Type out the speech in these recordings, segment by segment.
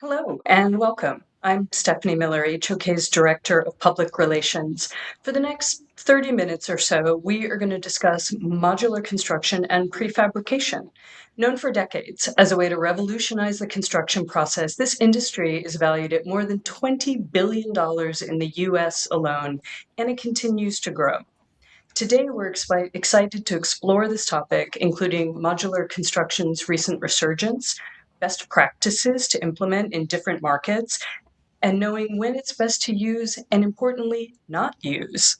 Hello and welcome. I'm Stephanie Miller, HOK's Director of Public Relations. For the next 30 minutes or so, we are going to discuss modular construction and prefabrication. Known for decades as a way to revolutionize the construction process, this industry is valued at more than $20 billion in the US alone, and it continues to grow. Today, we're excited to explore this topic, including modular construction's recent resurgence, best practices to implement in different markets, and knowing when it's best to use and, importantly, not use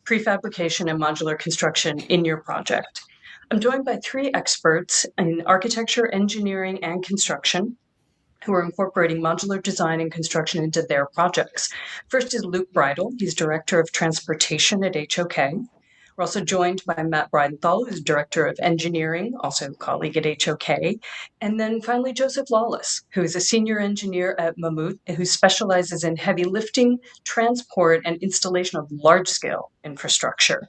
prefabrication and modular construction in your project. I'm joined by three experts in architecture, engineering, and construction who are incorporating modular design and construction into their projects. First is Luke Bridle. He's Director of Transportation at HOK. We're also joined by Matt Breidenthal, who's Director of Engineering, also a colleague at HOK. And then finally, Joseph Lawless, who is a Senior Engineer at Mammoet, who specializes in heavy lifting, transport, and installation of large-scale infrastructure.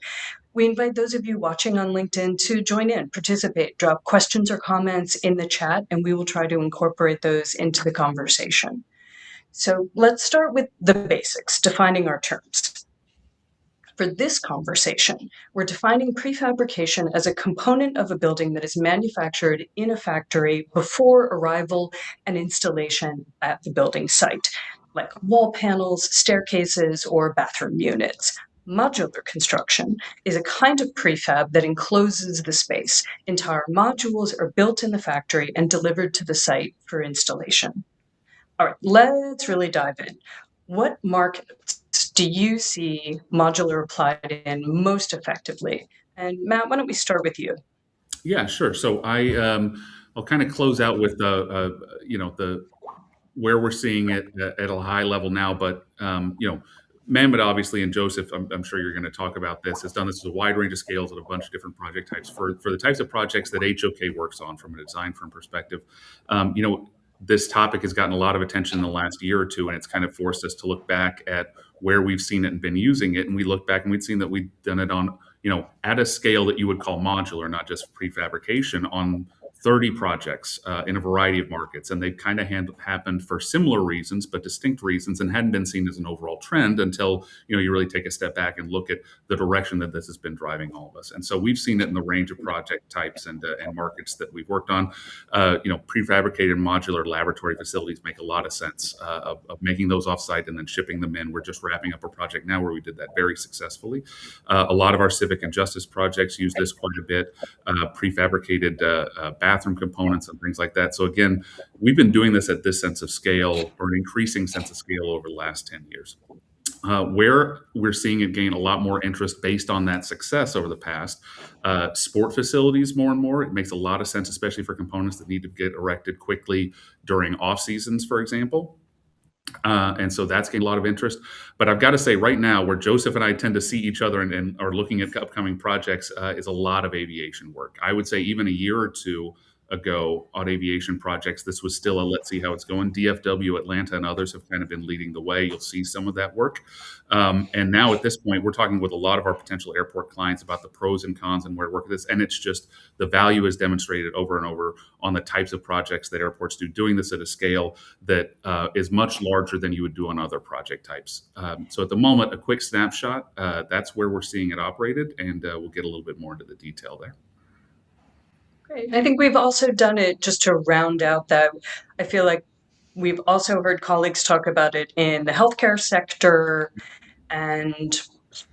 We invite those of you watching on LinkedIn to join in, participate, drop questions or comments in the chat, and we will try to incorporate those into the conversation. So let's start with the basics, defining our terms. For this conversation, we're defining prefabrication as a component of a building that is manufactured in a factory before arrival and installation at the building site, like wall panels, staircases, or bathroom units. Modular construction is a kind of prefab that encloses the space. Entire modules are built in the factory and delivered to the site for installation. All right, let's really dive in. What markets do you see modular applied in most effectively? And Matt, why don't we start with you? Yeah, sure. So I'll kind of close out with the where we're seeing it at a high level now, but Mammoet obviously and Joseph, I'm sure you're going to talk about this, has done this at a wide range of scales at a bunch of different project types for the types of projects that HOK works on from a design firm perspective. This topic has gotten a lot of attention in the last year or two, and it's kind of forced us to look back at where we've seen it and been using it. And we look back and we'd seen that we'd done it on at a scale that you would call modular, not just prefabrication, on 30 projects in a variety of markets. And they've kind of happened for similar reasons, but distinct reasons, and hadn't been seen as an overall trend until you really take a step back and look at the direction that this has been driving all of us. And so we've seen it in the range of project types and markets that we've worked on. Prefabricated modular laboratory facilities make a lot of sense of making those offsite and then shipping them in. We're just wrapping up a project now where we did that very successfully. A lot of our civic and justice projects use this quite a bit, prefabricated bathroom components and things like that. So again, we've been doing this at this sense of scale, or an increasing sense of scale, over the last 10 years. Where we're seeing it gain a lot more interest based on that success over the past, sport facilities more and more. It makes a lot of sense, especially for components that need to get erected quickly during off seasons, for example. And so that's gained a lot of interest. But I've got to say, right now, where Joseph and I tend to see each other and are looking at upcoming projects is a lot of aviation work. I would say even a year or two ago on aviation projects, this was still a let's see how it's going. DFW, Atlanta, and others have kind of been leading the way. You'll see some of that work. And now at this point, we're talking with a lot of our potential airport clients about the pros and cons and where to work with this. And it's just the value is demonstrated over and over on the types of projects that airports do, doing this at a scale that is much larger than you would do on other project types. So at the moment, a quick snapshot, that's where we're seeing it operated, and we'll get a little bit more into the detail there. Great. I think we've also done it just to round out that. I feel like we've also heard colleagues talk about it in the healthcare sector and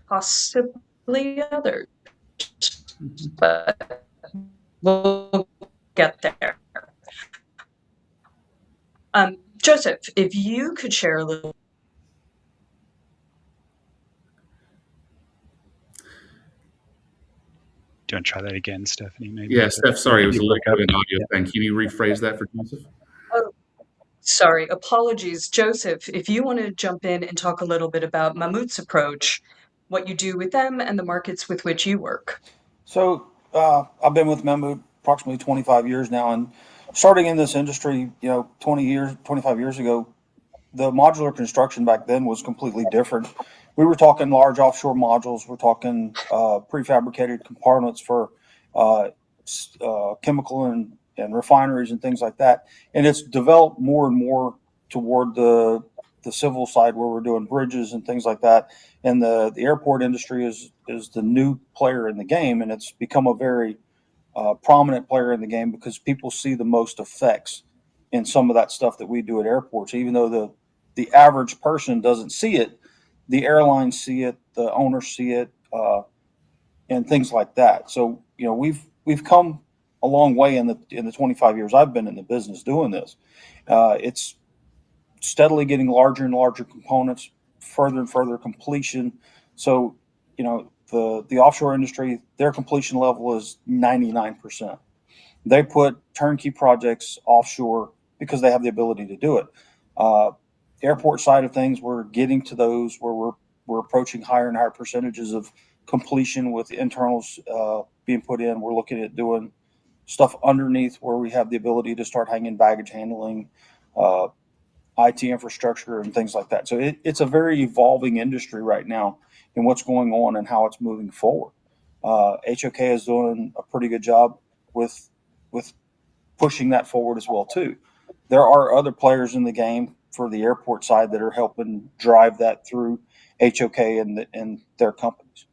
possibly others, but we'll get there. Joseph, if you could share a little. Do you want to try that again, Stephanie? Maybe. Yeah, Steph, sorry, it was a little bit of an audio thing. Can you rephrase that for Joseph? Oh, sorry, apologies. Joseph, if you want to jump in and talk a little bit about Mammoet's approach, what you do with them and the markets with which you work. So I've been with Mammoet approximately 25 years now, and starting in this industry, 25 years ago, the modular construction back then was completely different. We were talking large offshore modules. We're talking prefabricated compartments for chemical and refineries and things like that. And it's developed more and more toward the civil side where we're doing bridges and things like that. And the airport industry is the new player in the game, and it's become a very prominent player in the game because people see the most effects in some of that stuff that we do at airports. Even though the average person doesn't see it, the airlines see it, the owners see it, and things like that. So we've come a long way in the 25 years I've been in the business doing this. It's steadily getting larger and larger components, further and further completion. So, the offshore industry, their completion level is 99%. They put turnkey projects offshore because they have the ability to do it. Airport side of things, we're getting to those where we're approaching higher and higher percentages of completion with internals being put in. We're looking at doing stuff underneath where we have the ability to start hanging baggage handling, IT infrastructure, and things like that. So it's a very evolving industry right now in what's going on and how it's moving forward. HOK is doing a pretty good job with pushing that forward as well too. There are other players in the game for the airport side that are helping drive that through HOK and their companies.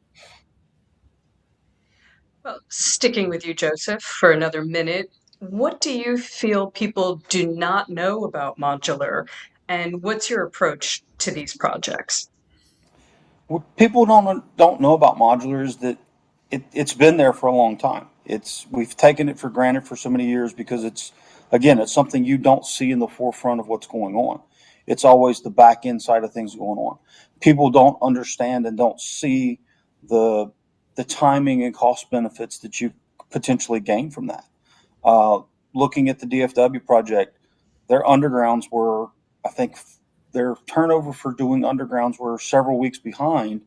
Well, sticking with you, Joseph, for another minute, what do you feel people do not know about modular, and what's your approach to these projects? What people don't know about modular is that it's been there for a long time. We've taken it for granted for so many years because it's something you don't see in the forefront of what's going on. It's always the back end side of things going on. People don't understand and don't see the timing and cost benefits that you potentially gain from that. Looking at the DFW project, their undergrounds were, I think, their turnover for doing undergrounds were several weeks behind.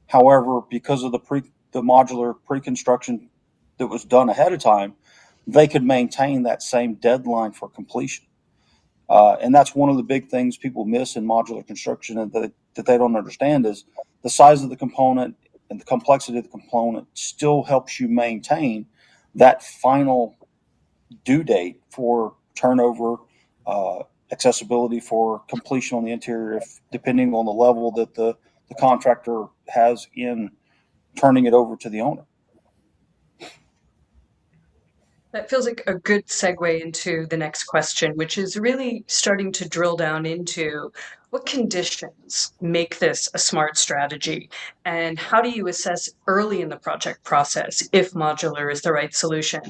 However, because of the modular pre-construction that was done ahead of time, they could maintain that same deadline for completion. And that's one of the big things people miss in modular construction and that they don't understand is the size of the component and the complexity of the component still helps you maintain that final due date for turnover, accessibility for completion on the interior, if depending on the level that the contractor has in turning it over to the owner. That feels like a good segue into the next question, which is really starting to drill down into what conditions make this a smart strategy, and how do you assess early in the project process if modular is the right solution?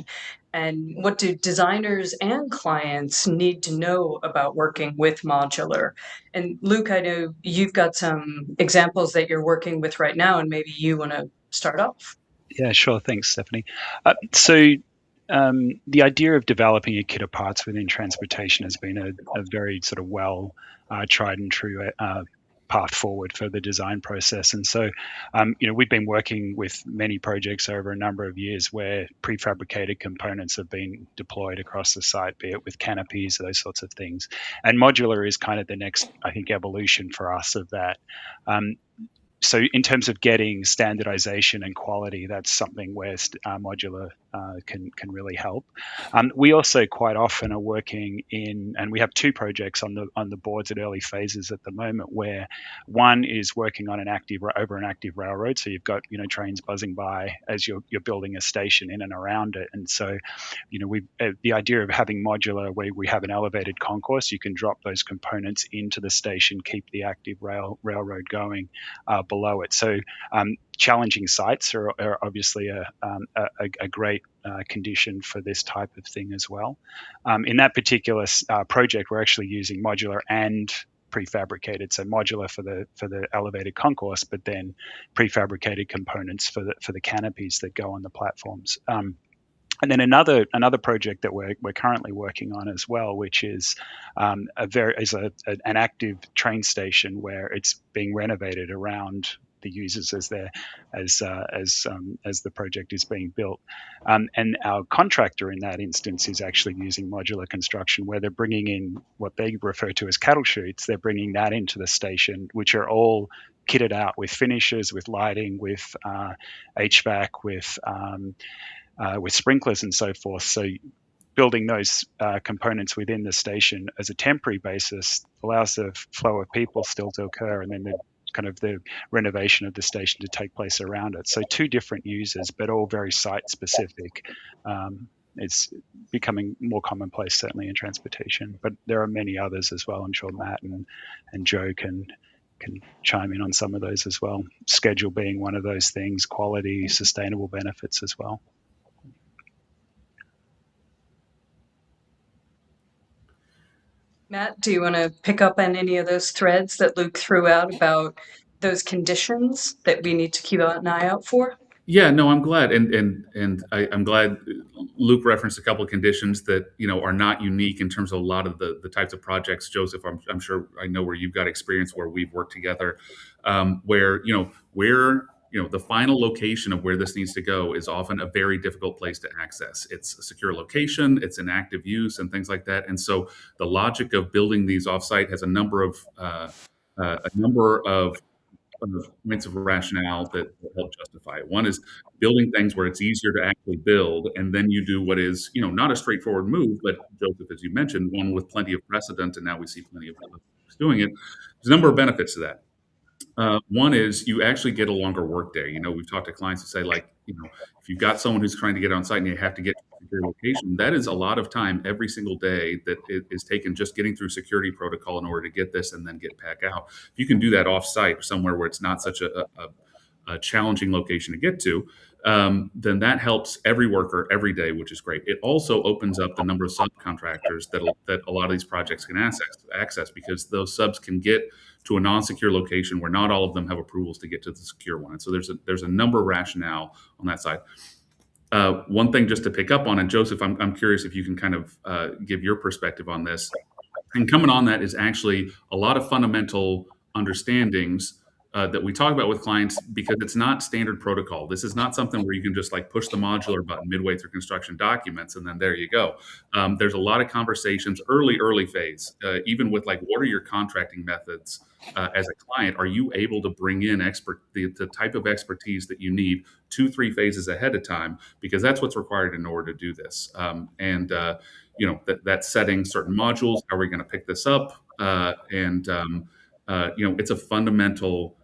And what do designers and clients need to know about working with modular? And Luke, I know you've got some examples that you're working with right now, and maybe you want to start off. Yeah, sure. Thanks, Stephanie. So the idea of developing a kit of parts within transportation has been a very sort of well tried and true path forward for the design process. And so, we've been working with many projects over a number of years where prefabricated components have been deployed across the site, be it with canopies, those sorts of things. And modular is kind of the next, I think, evolution for us of that. So in terms of getting standardization and quality, that's something where modular can really help. We also quite often are working in, and we have two projects on the boards at early phases at the moment, where one is working on an active railroad. So you've got trains buzzing by as you're building a station in and around it, and so the idea of having modular where we have an elevated concourse, you can drop those components into the station, keep the active railroad going below it. So challenging sites are obviously a great condition for this type of thing as well. In that particular project, we're actually using modular and prefabricated, so modular for the elevated concourse, but then prefabricated components for the canopies that go on the platforms. And then another project that we're currently working on as well, which is an active train station where it's being renovated around the users as the project is being built. And our contractor in that instance is actually using modular construction, where they're bringing in what they refer to as cattle chutes. They're bringing that into the station, which are all kitted out with finishes, with lighting, with HVAC, with sprinklers and so forth. So building those components within the station as a temporary basis allows the flow of people still to occur, and then the renovation of the station to take place around it. So two different users, but all very site specific. It's becoming more commonplace, certainly in transportation, but there are many others as well. I'm sure Matt and Joe can chime in on some of those as well. Schedule being one of those things, quality, sustainable benefits as well. Matt, do you want to pick up on any of those threads that Luke threw out about those conditions that we need to keep an eye out for? Yeah, no, I'm glad, I'm glad Luke referenced a couple of conditions that are not unique in terms of a lot of the types of projects. Joseph, I'm sure I know where you've got experience where we've worked together, where the final location of where this needs to go is often a very difficult place to access. It's a secure location, it's in active use, and things like that. And so the logic of building these offsite has a number of points of rationale that help justify it. One is building things where it's easier to actually build, and then you do what is, not a straightforward move, but Joseph, as you mentioned, one with plenty of precedent, and now we see plenty of others doing it. There's a number of benefits to that. One is you actually get a longer workday. We've talked to clients who say, if you've got someone who's trying to get on site and you have to get to your location, that is a lot of time every single day that is taken just getting through security protocol in order to get this and then get back out. If you can do that off site somewhere where it's not such a challenging location to get to, then that helps every worker every day, which is great. It also opens up the number of subcontractors that a lot of these projects can access because those subs can get to a non-secure location where not all of them have approvals to get to the secure one. And so there's a number of rationale on that side. One thing just to pick up on, and Joseph, I'm curious if you can kind of give your perspective on this. And coming on that is actually a lot of fundamental understandings that we talk about with clients because it's not standard protocol. This is not something where you can just push the modular button midway through construction documents and then there you go. There's a lot of conversations early phase, even with what are your contracting methods as a client? Are you able to bring in the type of expertise that you need 2-3 phases ahead of time? Because that's what's required in order to do this. That's setting certain modules. How are we going to pick this up? It's a fundamental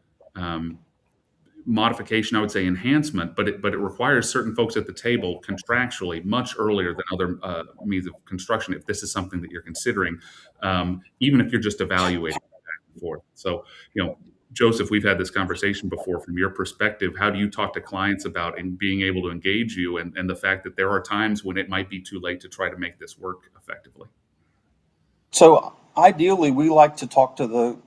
modification, I would say enhancement, but it requires certain folks at the table contractually much earlier than other means of construction if this is something that you're considering, even if you're just evaluating back and forth. So, Joseph, we've had this conversation before. From your perspective, how do you talk to clients about and being able to engage you and the fact that there are times when it might be too late to try to make this work effectively? So ideally, we like to talk to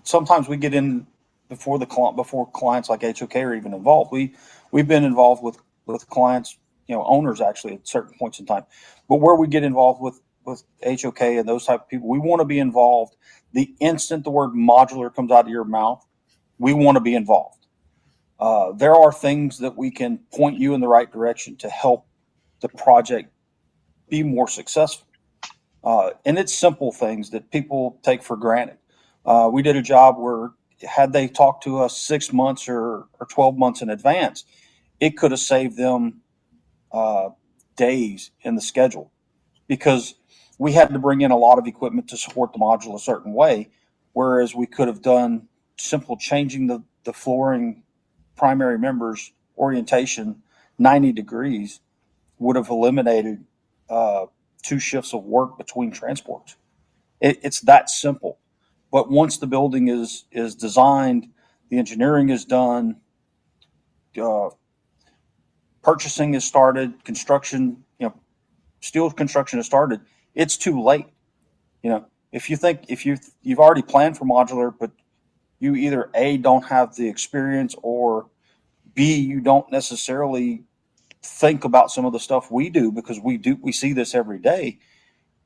sometimes we get in before clients like HOK are even involved. We've been involved with clients, owners actually at certain points in time. But where we get involved with HOK and those type of people, we want to be involved. The instant the word modular comes out of your mouth, we want to be involved. There are things that we can point you in the right direction to help the project be more successful. And it's simple things that people take for granted. We did a job where had they talked to us 6 months or 12 months in advance, it could have saved them days in the schedule because we had to bring in a lot of equipment to support the module a certain way, whereas we could have done simple changing the flooring primary members orientation 90 degrees would have eliminated 2 shifts of work between transports. It's that simple. But once the building is designed, the engineering is done, purchasing is started, construction, steel construction has started, it's too late. If you've already planned for modular, but you either A, don't have the experience, or B, you don't necessarily think about some of the stuff we do because we see this every day.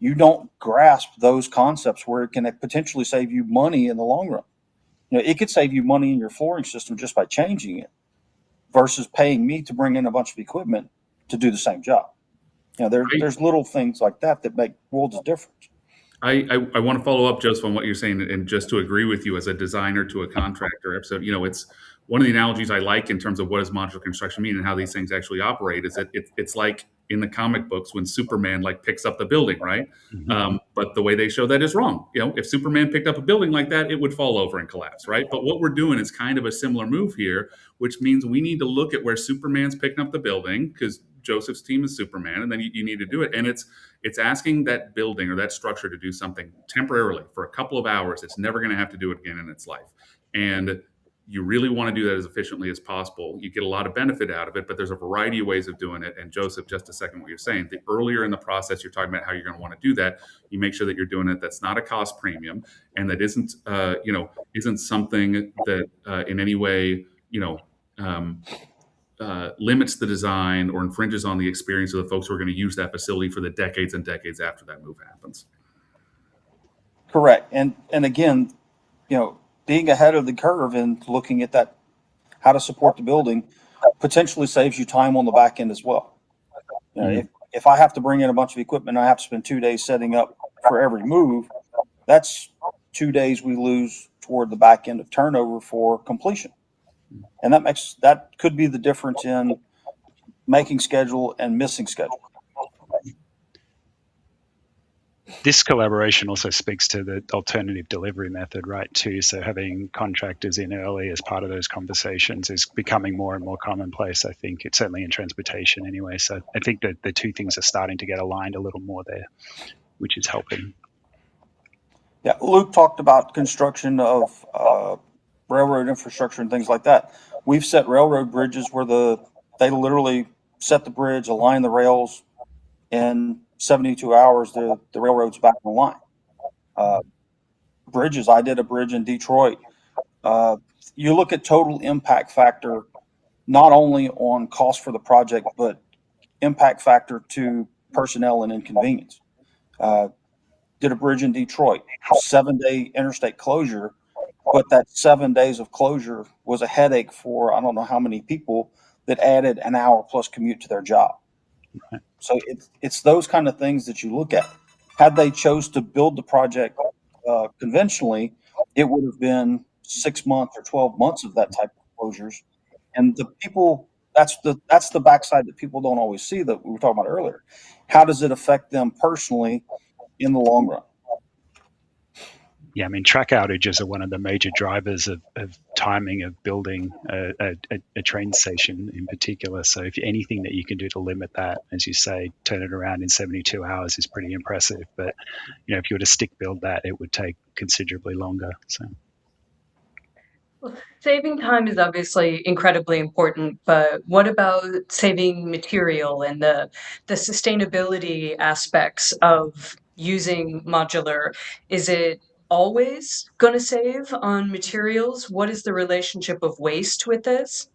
You don't grasp those concepts where it can potentially save you money in the long run. It could save you money in your flooring system just by changing it versus paying me to bring in a bunch of equipment to do the same job. There's little things like that make worlds of difference. I want to follow up, Joseph, on what you're saying, and just to agree with you as a designer to a contractor. So, it's one of the analogies I like in terms of what does modular construction mean and how these things actually operate is that it's like in the comic books when Superman like picks up the building, right? Mhm. But the way they show that is wrong. If Superman picked up a building like that, it would fall over and collapse, right? But what we're doing is kind of a similar move here, which means we need to look at where Superman's picking up the building, because Joseph's team is Superman, and then you need to do it. And it's asking that building or that structure to do something temporarily for a couple of hours. It's never going to have to do it again in its life. And you really want to do that as efficiently as possible. You get a lot of benefit out of it, but there's a variety of ways of doing it. And Joseph, just a second, what you're saying, the earlier in the process you're talking about how you're going to want to do that, you make sure that you're doing it that's not a cost premium and that isn't something that in any way limits the design or infringes on the experience of the folks who are going to use that facility for the decades and decades after that move happens. Correct. And again, being ahead of the curve and looking at that, how to support the building, potentially saves you time on the back end as well. If I have to bring in a bunch of equipment, and I have to spend 2 days setting up for every move, that's 2 days we lose toward the back end of turnover for completion. And that could be the difference in making schedule and missing schedule. This collaboration also speaks to the alternative delivery method, right, too. So having contractors in early as part of those conversations is becoming more and more commonplace, I think. It's certainly in transportation anyway. So I think that the two things are starting to get aligned a little more there, which is helping. Yeah, Luke talked about construction of railroad infrastructure and things like that. We've set railroad bridges where they literally set the bridge, align the rails, in 72 hours, the railroad's back on the line. Bridges, I did a bridge in Detroit. You look at total impact factor, not only on cost for the project, but impact factor to personnel and inconvenience. Did a bridge in Detroit, 7-day interstate closure, but that 7 days of closure was a headache for I don't know how many people that added an hour plus commute to their job. So it's those kind of things that you look at. Had they chose to build the project conventionally, it would have been 6 months or 12 months of that type of closures. And the people, that's the backside that people don't always see that we were talking about earlier. How does it affect them personally in the long run? Yeah, I mean, track outages are one of the major drivers of timing of building a train station in particular. So if anything that you can do to limit that, as you say, turn it around in 72 hours is pretty impressive. But, if you were to stick build that, it would take considerably longer. So. Well, saving time is obviously incredibly important, but what about saving material and the sustainability aspects of using modular? Is it always going to save on materials? What is the relationship of waste with this?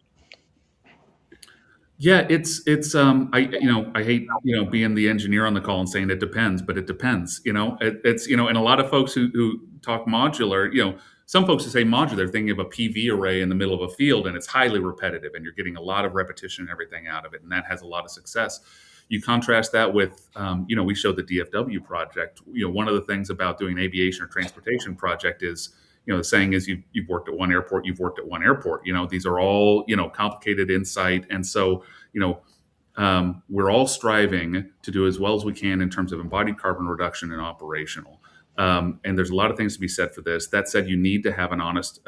Yeah, it's I hate being the engineer on the call and saying it depends, but it depends. It's and a lot of folks who talk modular, some folks who say modular, they're thinking of a PV array in the middle of a field, and it's highly repetitive, and you're getting a lot of repetition and everything out of it, and that has a lot of success. You contrast that with, we showed the DFW project. One of the things about doing an aviation or transportation project is, the saying is you've worked at one airport, you've worked at one airport. These are all, complicated insight. And so, we're all striving to do as well as we can in terms of embodied carbon reduction and operational. And there's a lot of things to be said for this. That said, you need to have an honest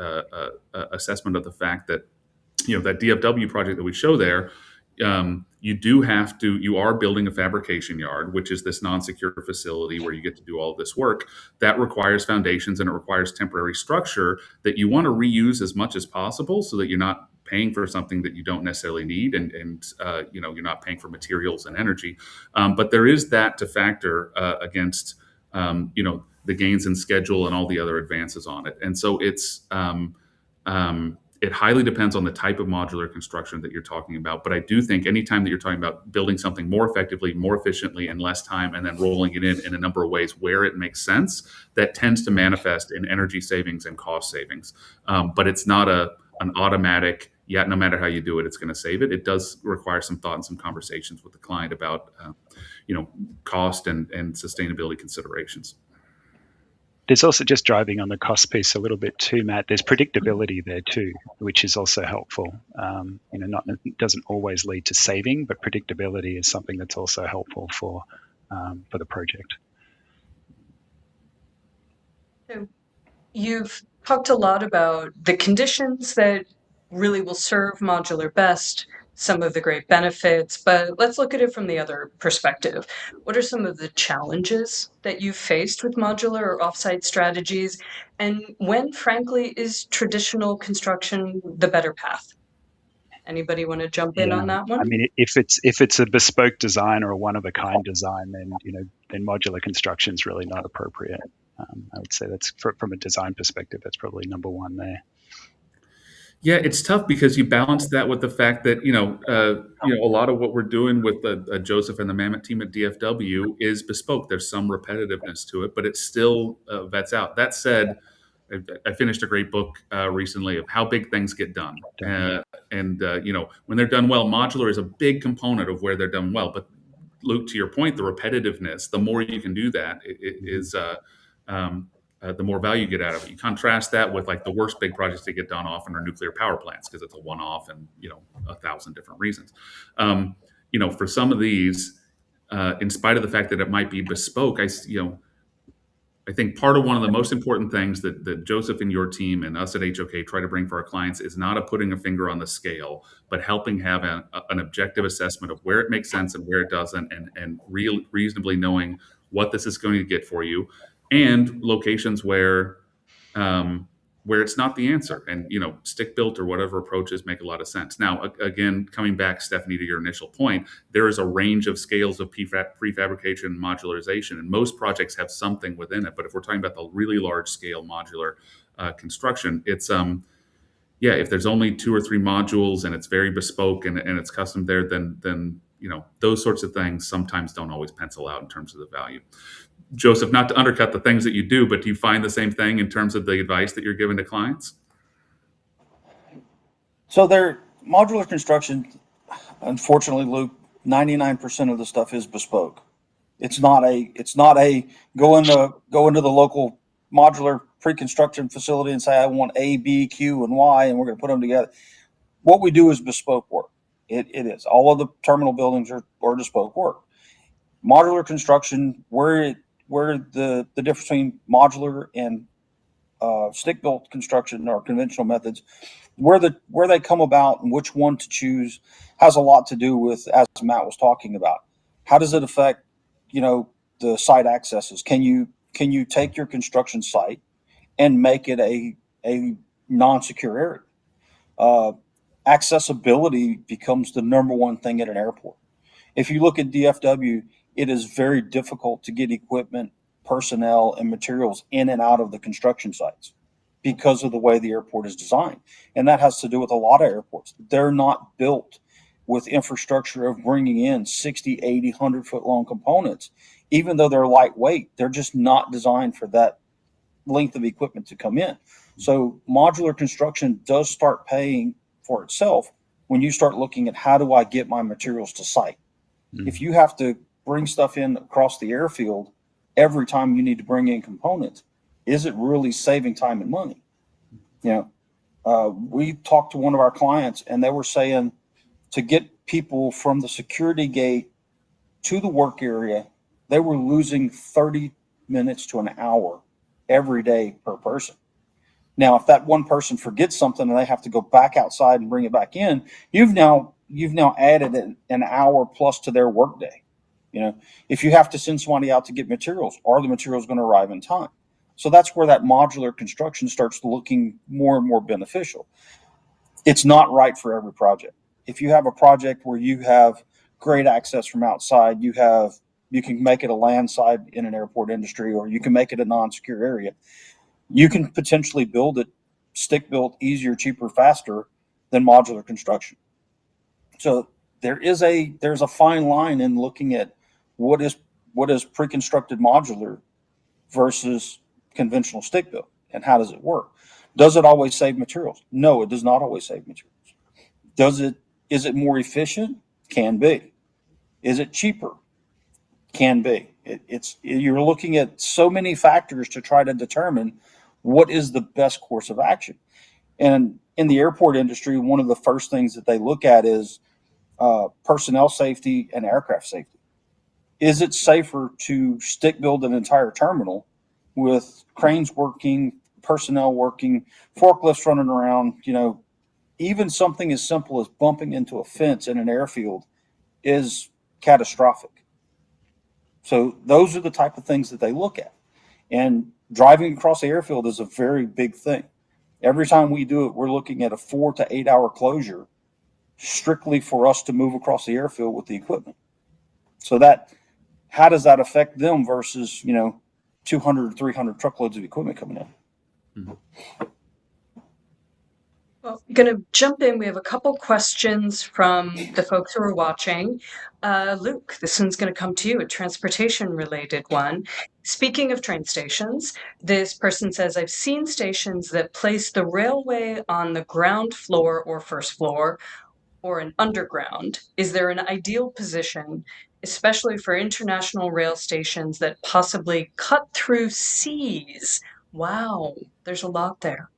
assessment of the fact that, that DFW project that we show there, you are building a fabrication yard, which is this non-secure facility where you get to do all of this work. That requires foundations and it requires temporary structure that you want to reuse as much as possible so that you're not paying for something that you don't necessarily need, and you're not paying for materials and energy. But there is that to factor against the gains in schedule and all the other advances on it. And so it highly depends on the type of modular construction that you're talking about. But I do think anytime that you're talking about building something more effectively, more efficiently, in less time, and then rolling it in a number of ways where it makes sense, that tends to manifest in energy savings and cost savings. But it's not an automatic, no matter how you do it, it's going to save it. It does require some thought and some conversations with the client about, cost and sustainability considerations. There's also, just driving on the cost piece a little bit too, Matt, there's predictability there too, which is also helpful. It doesn't always lead to saving, but predictability is something that's also helpful for the project. So you've talked a lot about the conditions that really will serve modular best, some of the great benefits, but let's look at it from the other perspective. What are some of the challenges that you've faced with modular or offsite strategies? And when, frankly, is traditional construction the better path? Anybody want to jump in on that one? I mean, if it's a bespoke design or a one-of-a-kind design, then modular construction is really not appropriate. I would say that's from a design perspective, that's probably number one there. Yeah, it's tough because you balance that with the fact that a lot of what we're doing with Joseph and the Mammoet team at DFW is bespoke. There's some repetitiveness to it, but it still vets out. That said, I finished a great book recently of how big things get done, and when they're done well, modular is a big component of where they're done well. But Luke, to your point, the repetitiveness, the more you can do that, the more value you get out of it. You contrast that with like the worst big projects that get done often are nuclear power plants because it's a one-off and 1,000 different reasons. For some of these, in spite of the fact that it might be bespoke, I think part of one of the most important things that Joseph and your team and us at HOK try to bring for our clients is not putting a finger on the scale, but helping have an objective assessment of where it makes sense and where it doesn't, and reasonably knowing what this is going to get for you, and locations where it's not the answer. And stick built or whatever approaches make a lot of sense. Now, again, coming back, Stephanie, to your initial point, there is a range of scales of prefabrication and modularization, and most projects have something within it. But if we're talking about the really large scale modular construction, it's if there's only 2 or 3 modules and it's very bespoke and it's custom there, then those sorts of things sometimes don't always pencil out in terms of the value. Joseph, not to undercut the things that you do, but do you find the same thing in terms of the advice that you're giving to clients? So modular construction, unfortunately, Luke, 99% of the stuff is bespoke. It's not a go into the local modular pre-construction facility and say, I want A, B, Q, and Y, and we're going to put them together. What we do is bespoke work. It is. All of the terminal buildings are bespoke work. Modular construction, where the difference between modular and stick-built construction or conventional methods, where they come about and which one to choose has a lot to do with, as Matt was talking about, how does it affect the site accesses? Can you take your construction site and make it a non-secure area? Accessibility becomes the number one thing at an airport. If you look at DFW, it is very difficult to get equipment, personnel, and materials in and out of the construction sites because of the way the airport is designed. And that has to do with a lot of airports. They're not built with infrastructure of bringing in 60, 80, 100-foot long components. Even though they're lightweight, they're just not designed for that length of equipment to come in. So modular construction does start paying for itself when you start looking at how do I get my materials to site. If you have to bring stuff in across the airfield every time you need to bring in components, is it really saving time and money? We talked to one of our clients and they were saying to get people from the security gate to the work area, they were losing 30 minutes to an hour every day per person. Now, if that one person forgets something and they have to go back outside and bring it back in, you've now added an hour plus to their workday. If you have to send somebody out to get materials, are the materials going to arrive in time? So that's where that modular construction starts looking more and more beneficial. It's not right for every project. If you have a project where you have great access from outside, you can make it a land side in an airport industry, or you can make it a non-secure area. You can potentially build it stick built easier, cheaper, faster than modular construction. So there's a fine line in looking at what is pre-constructed modular versus conventional stick built, and how does it work? Does it always save materials? No, it does not always save materials. Is it more efficient? Can be. Is it cheaper? Can be. You're looking at so many factors to try to determine what is the best course of action. And in the airport industry, one of the first things that they look at is personnel safety and aircraft safety. Is it safer to stick build an entire terminal with cranes working, personnel working, forklifts running around? Even something as simple as bumping into a fence in an airfield is catastrophic. So those are the type of things that they look at. And driving across the airfield is a very big thing. Every time we do it, we're looking at a 4 to 8 hour closure strictly for us to move across the airfield with the equipment. So how does that affect them versus, 200, 300 truckloads of equipment coming in? Mhm. Well, I'm going to jump in. We have a couple questions from the folks who are watching. Luke, this one's going to come to you, a transportation-related one. Speaking of train stations, this person says, I've seen stations that place the railway on the ground floor or first floor or an underground. Is there an ideal position, especially for international rail stations that possibly cut through seas? Wow, there's a lot there.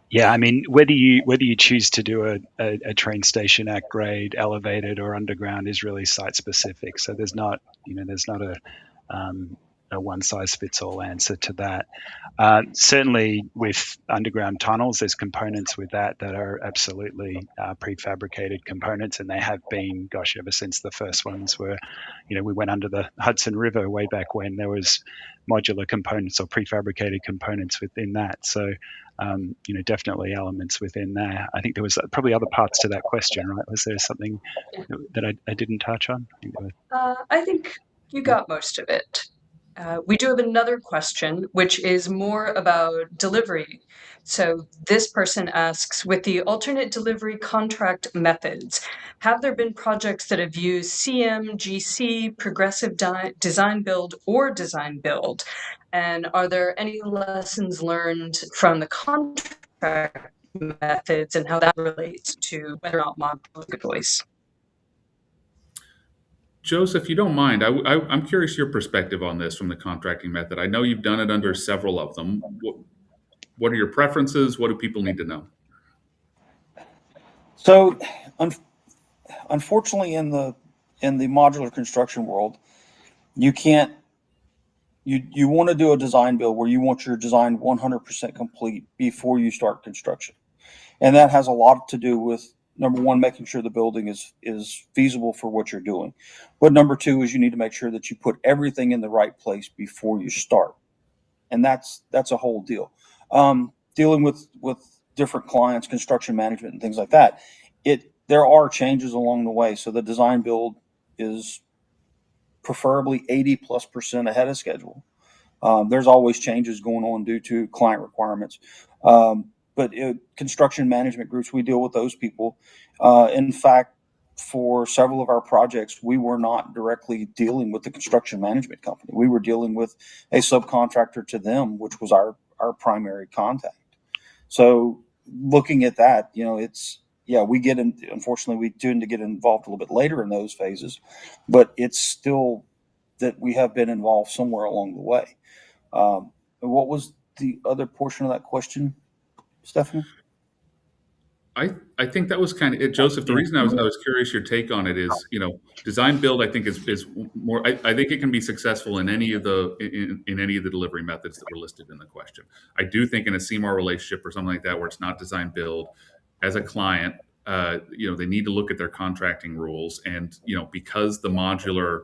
Yeah, I mean, whether you choose to do a train station at grade, elevated, or underground is really site specific. So there's not a one size fits all answer to that. Certainly, with underground tunnels, there's components with that are absolutely prefabricated components, and they have been, gosh, ever since the first ones were. We went under the Hudson River way back when. There was modular components or prefabricated components within that. So, definitely elements within there. I think there was probably other parts to that question, right? Was there something that I didn't touch on? I think you got most of it. We do have another question, which is more about delivery. So this person asks, with the alternate delivery contract methods, have there been projects that have used CM, GC, progressive design build, or design build? And are there any lessons learned from the contract methods and how that relates to whether or not modular is a good choice? Joseph, if you don't mind, I'm curious your perspective on this from the contracting method. I know you've done it under several of them. What are your preferences? What do people need to know? So, unfortunately, in the modular construction world, you can't. You want to do a design build where you want your design 100% complete before you start construction, and that has a lot to do with, number one, making sure the building is feasible for what you're doing, but number two is you need to make sure that you put everything in the right place before you start, and that's a whole deal. Dealing with different clients, construction management, and things like that, there are changes along the way. So the design build is preferably 80+% ahead of schedule. There's always changes going on due to client requirements. But construction management groups, we deal with those people. In fact, for several of our projects, we were not directly dealing with the construction management company. We were dealing with a subcontractor to them, which was our primary contact. So looking at that, unfortunately, we tend to get involved a little bit later in those phases, but it's still that we have been involved somewhere along the way. What was the other portion of that question, Stephanie? I think that was kind of it, Joseph. The reason I was curious your take on it is, design build. I think is more. I think it can be successful in any of the in any of the delivery methods that were listed in the question. I do think in a CMAR relationship or something like that, where it's not design build, as a client, they need to look at their contracting rules, and because the modular.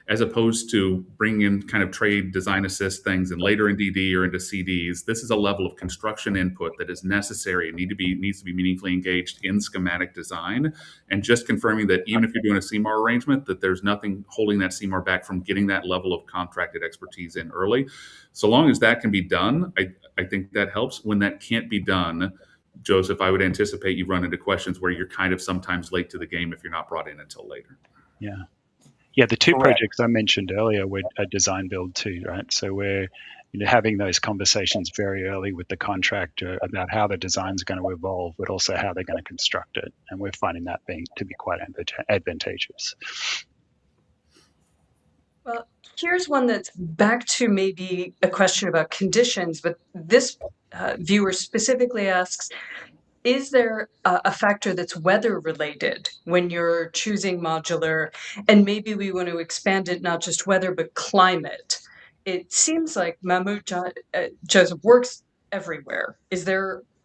As opposed to bringing in kind of trade design assist things and later in DD or into CDs, this is a level of construction input that is necessary and needs to be meaningfully engaged in schematic design. And just confirming that even if you're doing a CMAR arrangement, that there's nothing holding that CMAR back from getting that level of contracted expertise in early. So long as that can be done, I think that helps. When that can't be done, Joseph, I would anticipate you run into questions where you're kind of sometimes late to the game if you're not brought in until later. Yeah, the two Correct. projects I mentioned earlier were a design build too, right? So we're having those conversations very early with the contractor about how the design's going to evolve, but also how they're going to construct it, and we're finding that to be quite advantageous. Well, here's one that's back to maybe a question about conditions, but this viewer specifically asks, is there a factor that's weather related when you're choosing modular? And maybe we want to expand it, not just weather, but climate. It seems like Mammoet Joseph works everywhere.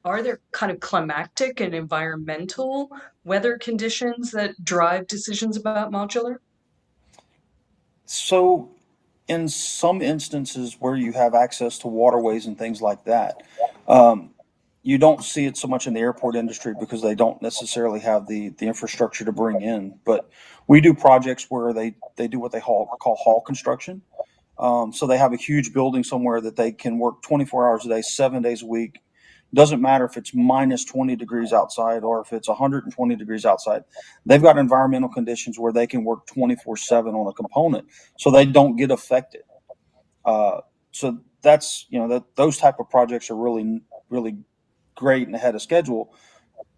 Are there kind of climatic and environmental weather conditions that drive decisions about modular? So, in some instances where you have access to waterways and things like that, um, you don't see it so much in the airport industry because they don't necessarily have the infrastructure to bring in. But we do projects where they do what they call hall construction. So they have a huge building somewhere that they can work 24 hours a day, 7 days a week. Doesn't matter if it's minus 20 degrees outside or if it's 120 degrees outside. They've got environmental conditions where they can work 24/7 on a component, so they don't get affected. So that's that those type of projects are really great and ahead of schedule.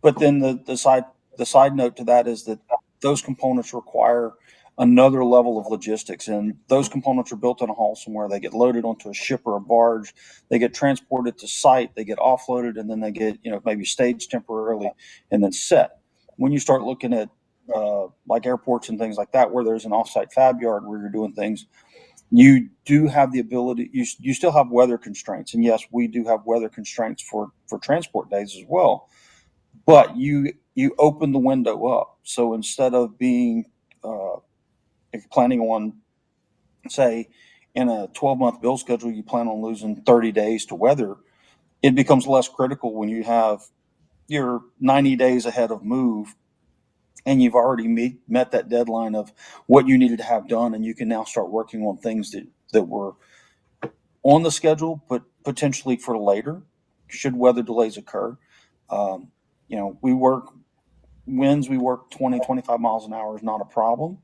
But then the side note to that is that those components require another level of logistics, and those components are built in a hall somewhere. They get loaded onto a ship or a barge, they get transported to site, they get offloaded, and then they get maybe staged temporarily and then set. When you start looking at like airports and things like that, where there's an offsite fab yard where you're doing things, you do have the ability. You still have weather constraints, and yes, we do have weather constraints for transport days as well, but you open the window up. So instead of being uh, planning on, say, in a 12-month bill schedule, you plan on losing 30 days to weather, it becomes less critical when you have your 90 days ahead of move and you've already met that deadline of what you needed to have done, and you can now start working on things that were on the schedule, but potentially for later, should weather delays occur. Um, we work winds, we work 20, 25 miles an hour is not a problem.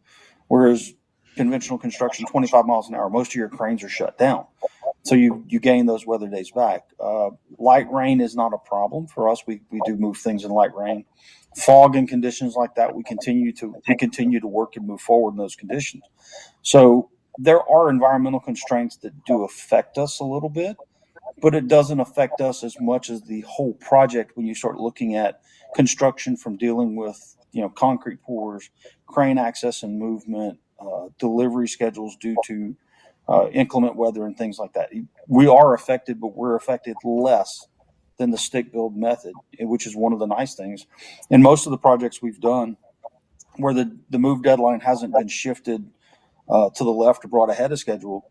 Whereas conventional construction, 25 miles an hour, most of your cranes are shut down. So you gain those weather days back. Light rain is not a problem for us. We do move things in light rain. Fog and conditions like that, we continue to work and move forward in those conditions. So there are environmental constraints that do affect us a little bit, but it doesn't affect us as much as the whole project when you start looking at construction, from dealing with concrete pours, crane access and movement, delivery schedules due to inclement weather and things like that. We are affected, but we're affected less than the stick build method, which is one of the nice things. And most of the projects we've done where the move deadline hasn't been shifted to the left or brought ahead of schedule,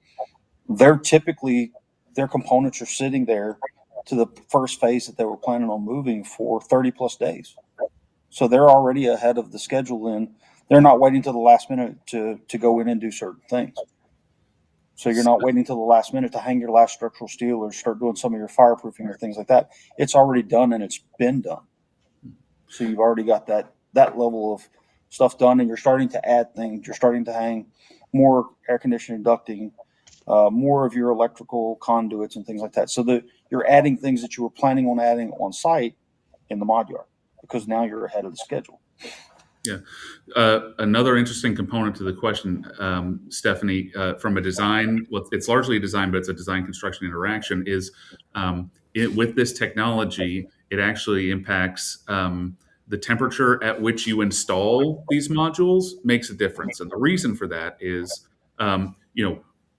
they're typically, their components are sitting there to the first phase that they were planning on moving for 30 plus days. So they're already ahead of the schedule, and they're not waiting till the last minute to go in and do certain things. So you're not waiting till the last minute to hang your last structural steel or start doing some of your fireproofing or things like that. It's already done and it's been done. So you've already got that level of stuff done, and you're starting to add things. You're starting to hang more air conditioning ducting, more of your electrical conduits and things like that. So that you're adding things that you were planning on adding on site in the modular, because now you're ahead of the schedule. Yeah. Another interesting component to the question, Stephanie, from a design, well, it's largely a design, but it's a design construction interaction, is with this technology, it actually impacts the temperature at which you install these modules makes a difference. And the reason for that is,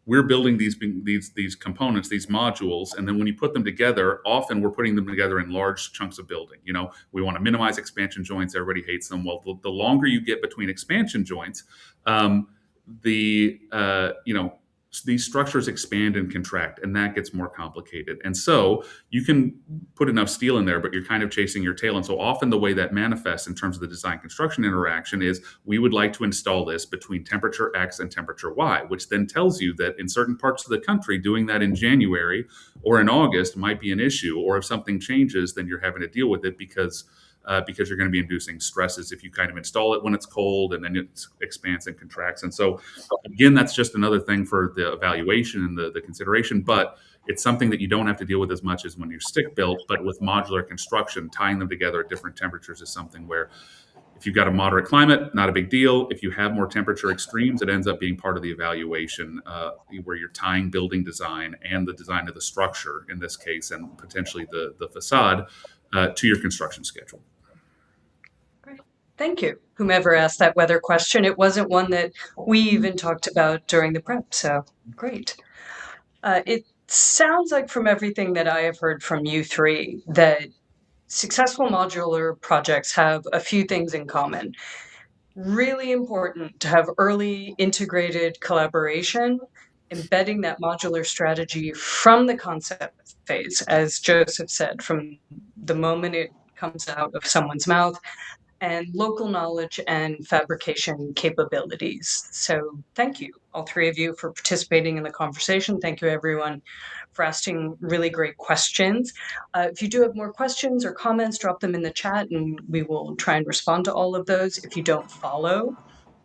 we're building these components, these modules, and then when you put them together, often we're putting them together in large chunks of building. We want to minimize expansion joints. Everybody hates them. Well, the longer you get between expansion joints, these structures expand and contract, and that gets more complicated. And so you can put enough steel in there, but you're kind of chasing your tail. And so often the way that manifests in terms of the design construction interaction is, we would like to install this between temperature X and temperature Y, which then tells you that in certain parts of the country, doing that in January or in August might be an issue. Or if something changes, then you're having to deal with it because you're going to be inducing stresses if you kind of install it when it's cold and then it expands and contracts. And so again, that's just another thing for the evaluation and the consideration, but it's something that you don't have to deal with as much as when you're stick built. But with modular construction, tying them together at different temperatures is something where If you've got a moderate climate, not a big deal. If you have more temperature extremes, it ends up being part of the evaluation where you're tying building design and the design of the structure in this case, and potentially the facade to your construction schedule. Great. Thank you. Whomever asked that weather question, it wasn't one that we even talked about during the prep, so great. It sounds like from everything that I have heard from you three that successful modular projects have a few things in common. Really important to have early integrated collaboration, embedding that modular strategy from the concept phase, as Joseph said, from the moment it comes out of someone's mouth, and local knowledge and fabrication capabilities. So thank you, all three of you, for participating in the conversation. Thank you, everyone, for asking really great questions. If you do have more questions or comments, drop them in the chat and we will try and respond to all of those. If you don't follow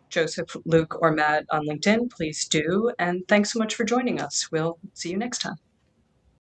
Joseph, Luke, or Matt on LinkedIn, please do. And thanks so much for joining us. We'll see you next time.